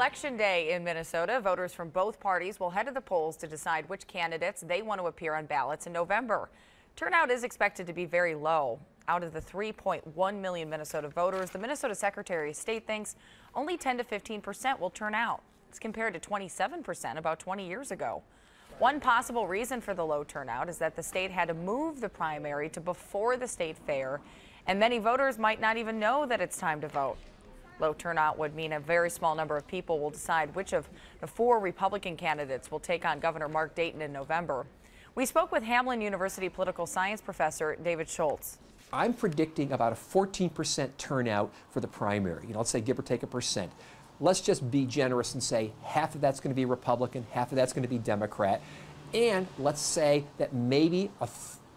Election Day in Minnesota. Voters from both parties will head to the polls to decide which candidates they want to appear on ballots in November. Turnout is expected to be very low. Out of the 3.1 million Minnesota voters, the Minnesota Secretary of State thinks only 10 to 15% will turn out. It's compared to 27% about 20 years ago. One possible reason for the low turnout is that the state had to move the primary to before the state fair, and many voters might not even know that it's time to vote. Low turnout would mean a very small number of people will decide which of the 4 Republican candidates will take on Governor Mark Dayton in November. We spoke with Hamline University political science professor David Schultz. I'm predicting about a 14% turnout for the primary. Let's say give or take a percent. Let's just be generous and say half of that's going to be Republican, half of that's going to be Democrat. And let's say that maybe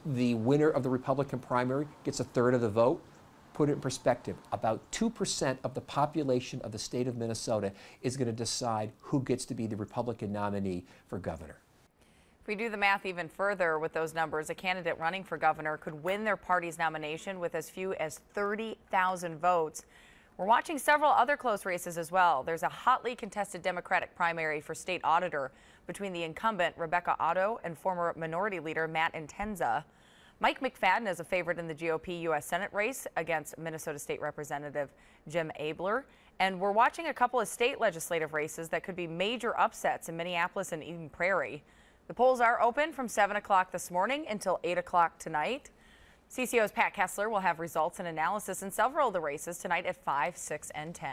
the winner of the Republican primary gets a third of the vote. Put it in perspective, about 2% of the population of the state of Minnesota is going to decide who gets to be the Republican nominee for governor. If we do the math even further with those numbers, a candidate running for governor could win their party's nomination with as few as 30,000 votes. We're watching several other close races as well. There's a hotly contested Democratic primary for state auditor between the incumbent Rebecca Otto and former minority leader Matt Intenza. Mike McFadden is a favorite in the GOP U.S. Senate race against Minnesota State Representative Jim Abler. And we're watching a couple of state legislative races that could be major upsets in Minneapolis and Eden Prairie. The polls are open from 7 o'clock this morning until 8 o'clock tonight. CCO's Pat Kessler will have results and analysis in several of the races tonight at 5, 6, and 10.